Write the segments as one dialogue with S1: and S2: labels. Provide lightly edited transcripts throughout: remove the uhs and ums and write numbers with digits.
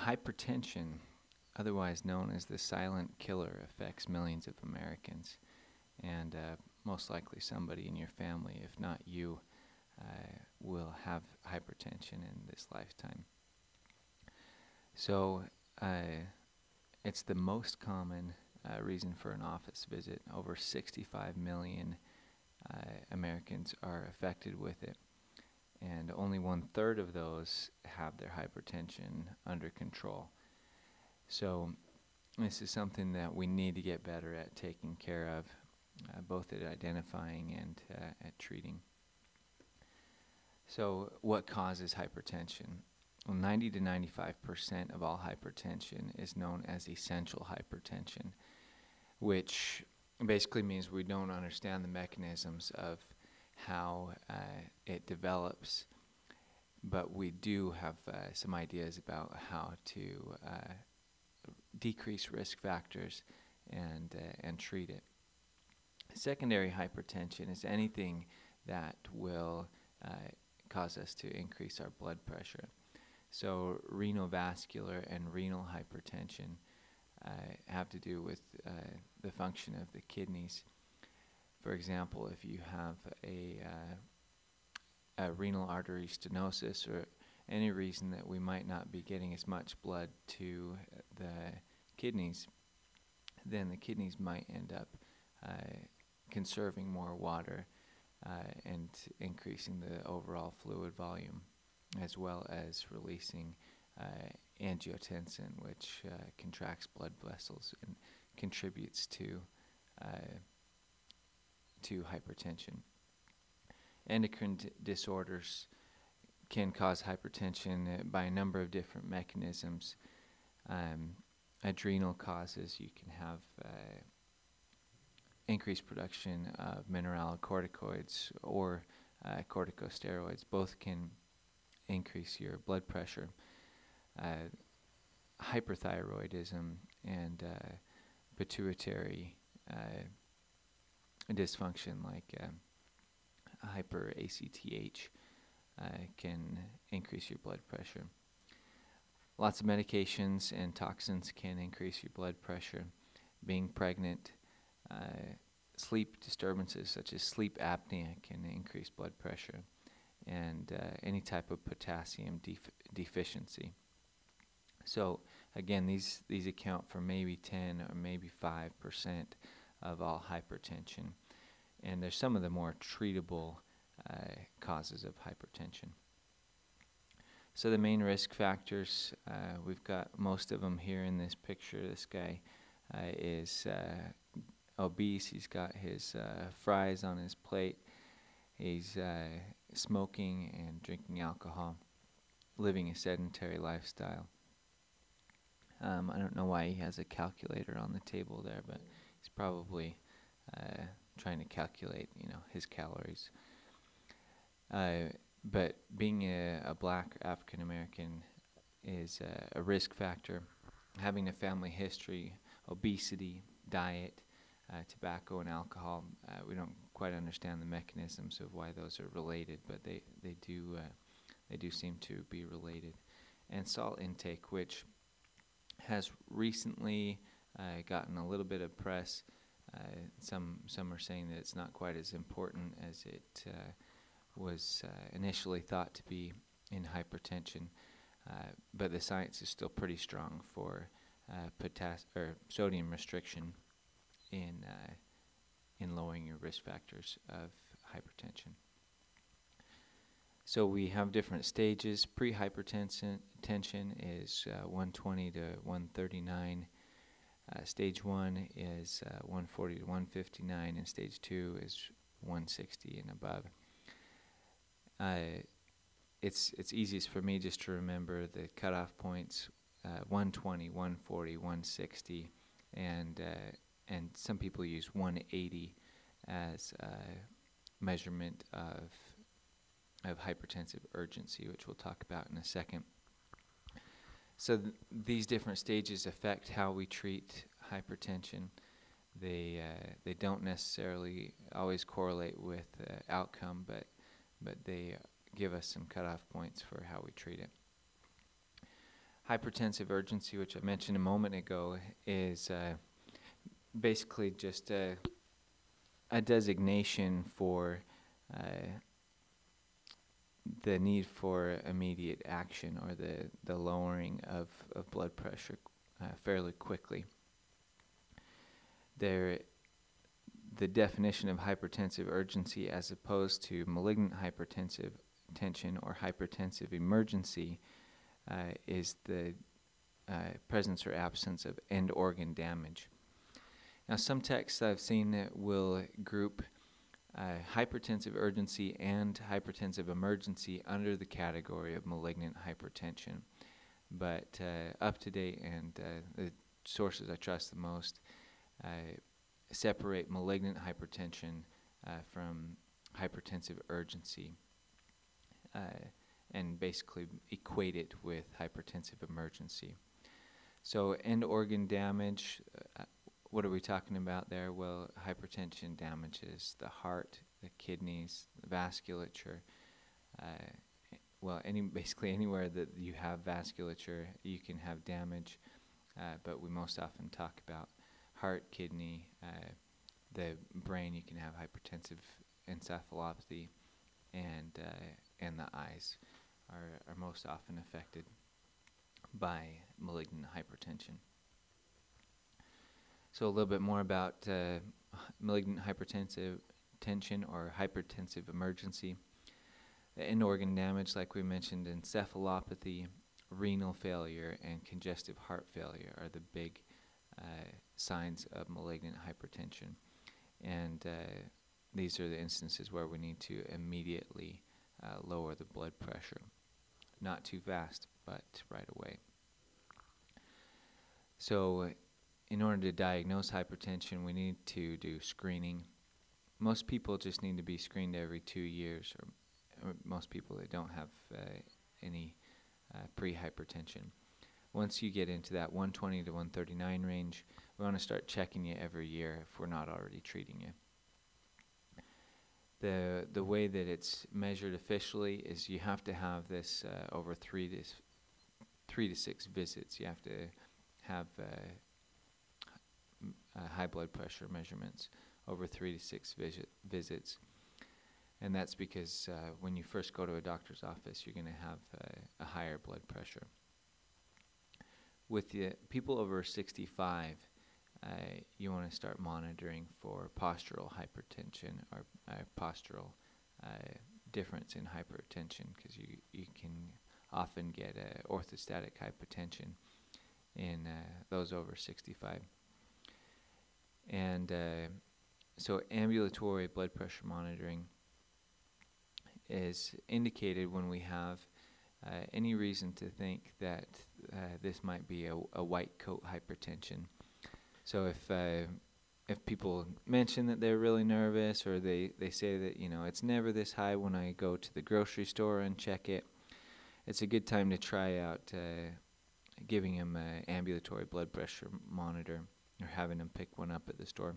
S1: Hypertension, otherwise known as the silent killer, affects millions of Americans, and most likely somebody in your family, if not you, will have hypertension in this lifetime. So it's the most common reason for an office visit. Over 65 million Americans are affected with it, and only 1/3 of those have their hypertension under control. So this is something that we need to get better at taking care of, both at identifying and at treating. So what causes hypertension? Well, 90 to 95% of all hypertension is known as essential hypertension, which basically means we don't understand the mechanisms of how it develops, but we do have some ideas about how to decrease risk factors and treat it. Secondary hypertension is anything that will cause us to increase our blood pressure. So renovascular and renal hypertension have to do with the function of the kidneys. For example, if you have a renal artery stenosis or any reason that we might not be getting as much blood to the kidneys, then the kidneys might end up conserving more water and increasing the overall fluid volume, as well as releasing angiotensin, which contracts blood vessels and contributes to hypertension. Endocrine disorders can cause hypertension by a number of different mechanisms. Adrenal causes, you can have increased production of mineralocorticoids or corticosteroids. Both can increase your blood pressure. Hyperthyroidism and pituitary dysfunction, like hyper-ACTH, can increase your blood pressure. Lots of medications and toxins can increase your blood pressure. Being pregnant, sleep disturbances such as sleep apnea can increase blood pressure, and any type of potassium deficiency. So again, these account for maybe 10 or maybe 5% of all hypertension, and there's some of the more treatable causes of hypertension. So the main risk factors, we've got most of them here in this picture. This guy is obese. He's got his fries on his plate. He's smoking and drinking alcohol, living a sedentary lifestyle. I don't know why he has a calculator on the table there, but he's probably trying to calculate, his calories. But being a black African American is a risk factor. Having a family history, obesity, diet, tobacco and alcohol, we don't quite understand the mechanisms of why those are related, but they do seem to be related. And salt intake, which has recently gotten a little bit of press. Some are saying that it's not quite as important as it was initially thought to be in hypertension, but the science is still pretty strong for sodium restriction in lowering your risk factors of hypertension. So we have different stages. Pre-hypertension is 120 to 139. Stage 1 is 140 to 159, and stage 2 is 160 and above. It's easiest for me just to remember the cutoff points: 120, 140, 160, and some people use 180 as a measurement of hypertensive urgency, which we'll talk about in a second. So these different stages affect how we treat hypertension. They don't necessarily always correlate with outcome, but they give us some cutoff points for how we treat it. Hypertensive urgency, which I mentioned a moment ago, is basically just a designation for the need for immediate action, or the lowering of blood pressure fairly quickly. The definition of hypertensive urgency as opposed to malignant hypertensive tension or hypertensive emergency is the presence or absence of end organ damage. Now, some texts I've seen that will group hypertensive urgency and hypertensive emergency under the category of malignant hypertension. But up to date and the sources I trust the most separate malignant hypertension from hypertensive urgency and basically equate it with hypertensive emergency. So end organ damage, what are we talking about there? Well, hypertension damages the heart, the kidneys, the vasculature. Basically anywhere that you have vasculature, you can have damage. But we most often talk about heart, kidney, the brain. You can have hypertensive encephalopathy, and the eyes are most often affected by malignant hypertension. So a little bit more about malignant hypertensive tension or hypertensive emergency. The end organ damage, like we mentioned, encephalopathy, renal failure, and congestive heart failure are the big signs of malignant hypertension. And these are the instances where we need to immediately lower the blood pressure. Not too fast, but right away. So in order to diagnose hypertension, we need to do screening. Most people just need to be screened every 2 years, or most people that don't have any pre-hypertension. Once you get into that 120 to 139 range, we want to start checking you every year if we're not already treating you. The way that it's measured officially is you have to have this over 3 to 6 visits. You have to have high blood pressure measurements over 3 to 6 visits. And that's because when you first go to a doctor's office, you're going to have a higher blood pressure. With the people over 65, you want to start monitoring for postural hypertension or postural difference in hypertension, because you can often get orthostatic hypotension in those over 65. And so ambulatory blood pressure monitoring is indicated when we have any reason to think that this might be a white coat hypertension. So if people mention that they're really nervous, or they say that, it's never this high when I go to the grocery store and check it, it's a good time to try out giving them an ambulatory blood pressure monitor, or having them pick one up at the store.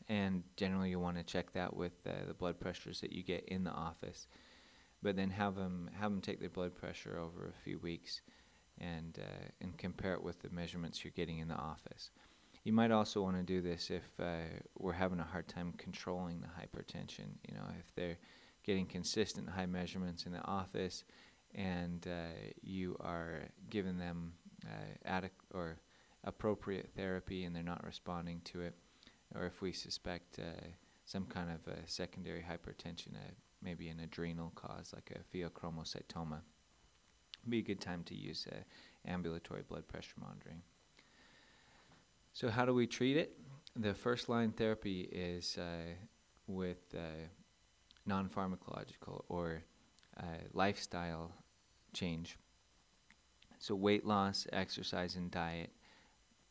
S1: And generally you want to check that with the blood pressures that you get in the office, but then have them take their blood pressure over a few weeks and compare it with the measurements you're getting in the office. You might also want to do this if we're having a hard time controlling the hypertension. If they're getting consistent high measurements in the office, and you are giving them adequate or appropriate therapy and they're not responding to it, or if we suspect some kind of secondary hypertension, maybe an adrenal cause like a pheochromocytoma, it'd be a good time to use ambulatory blood pressure monitoring. So how do we treat it? The first line therapy is with non-pharmacological or lifestyle change. So weight loss, exercise, and diet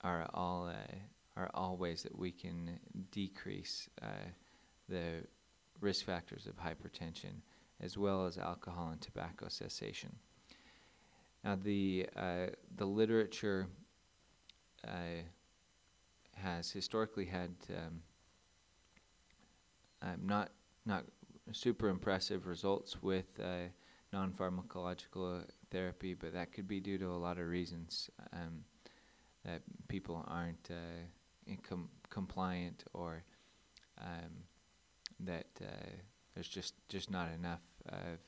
S1: are all ways that we can decrease the risk factors of hypertension, as well as alcohol and tobacco cessation. Now, the literature has historically had not super impressive results with non-pharmacological therapy, but that could be due to a lot of reasons, that people aren't compliant, or that there's just not enough of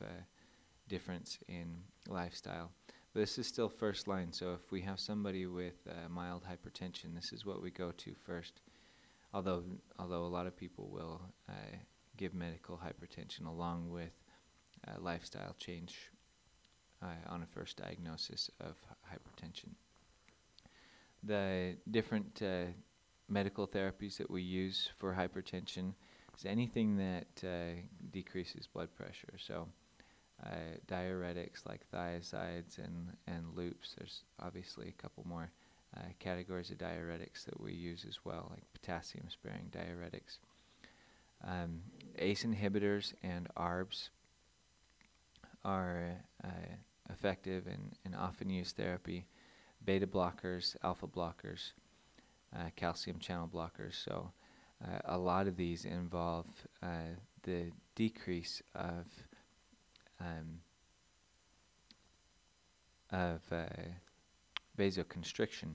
S1: difference in lifestyle. But this is still first line, so if we have somebody with mild hypertension, this is what we go to first. Although a lot of people will give medical hypertension along with lifestyle change on a first diagnosis of hypertension. The different medical therapies that we use for hypertension is anything that decreases blood pressure. So diuretics like thiazides and loops. There's obviously a couple more categories of diuretics that we use as well, like potassium-sparing diuretics. ACE inhibitors and ARBs are effective and often used therapy. Beta blockers, alpha blockers, calcium channel blockers. So a lot of these involve the decrease of vasoconstriction,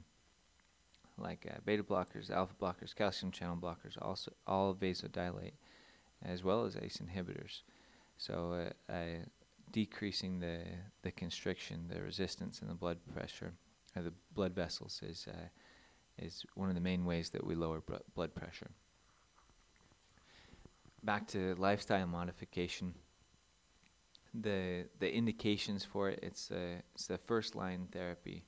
S1: like beta blockers, alpha blockers, calcium channel blockers, also all vasodilate, as well as ACE inhibitors. So decreasing the constriction, the resistance in the blood pressure, or the blood vessels, is one of the main ways that we lower blood pressure. Back to lifestyle modification. The indications for it, it's the first line therapy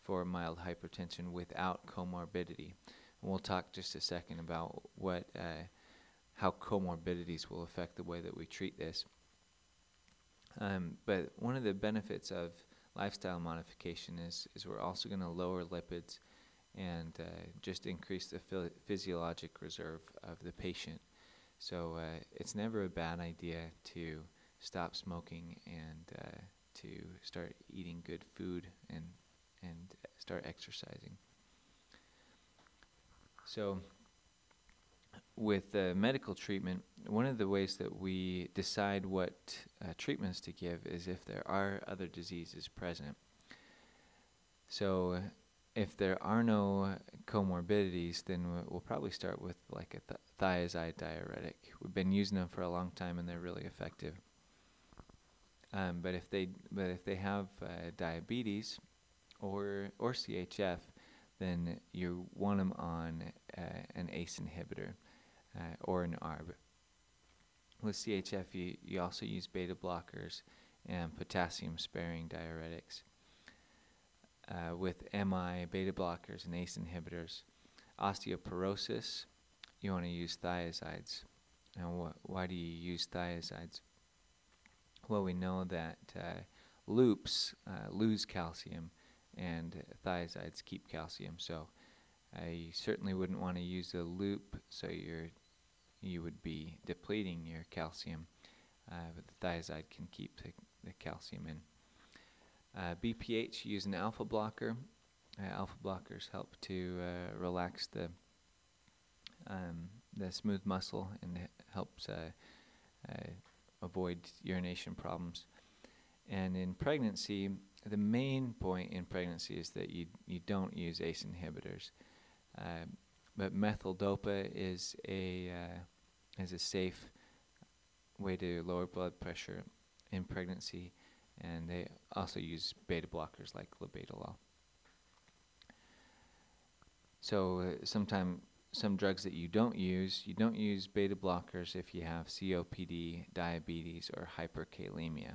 S1: for mild hypertension without comorbidity. And we'll talk just a second about how comorbidities will affect the way that we treat this. But one of the benefits of lifestyle modification is we're also going to lower lipids and just increase the physiologic reserve of the patient. So it's never a bad idea to stop smoking and to start eating good food and start exercising. So with medical treatment, one of the ways that we decide what treatments to give is if there are other diseases present. So if there are no comorbidities, then we'll probably start with like a thiazide diuretic. We've been using them for a long time and they're really effective. But if they have diabetes or CHF, then you want them on an ACE inhibitor or an ARB. With CHF, you also use beta blockers and potassium-sparing diuretics. With MI, beta blockers and ACE inhibitors. Osteoporosis, you want to use thiazides. And why do you use thiazides? Well, we know that loops lose calcium and thiazides keep calcium. So you certainly wouldn't want to use a loop, so you would be depleting your calcium, but the thiazide can keep the calcium in. BPH, use an alpha blocker. Alpha blockers help to relax the smooth muscle and helps avoid urination problems. And in pregnancy, the main point in pregnancy is that you don't use ACE inhibitors. But methyl-dopa is a safe way to lower blood pressure in pregnancy, and they also use beta blockers like labetalol. So some drugs that you don't use beta blockers if you have COPD, diabetes, or hyperkalemia.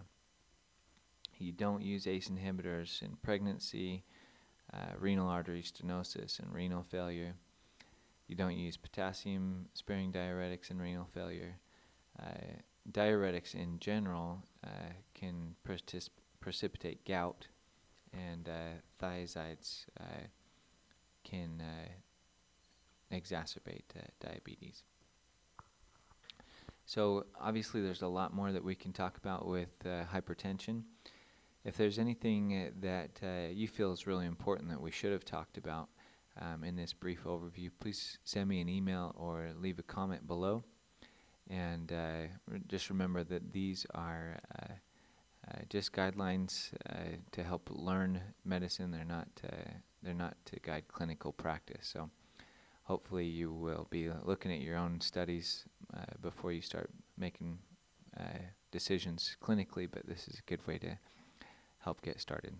S1: You don't use ACE inhibitors in pregnancy, renal artery stenosis, and renal failure. You don't use potassium-sparing diuretics in renal failure. Diuretics in general can precipitate gout, and thiazides can exacerbate diabetes. So obviously there's a lot more that we can talk about with hypertension. If there's anything that you feel is really important that we should have talked about in this brief overview, please send me an email or leave a comment below. And just remember that these are just guidelines to help learn medicine. They're not to guide clinical practice. So hopefully you will be looking at your own studies before you start making decisions clinically, but this is a good way to help get started.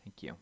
S1: Thank you.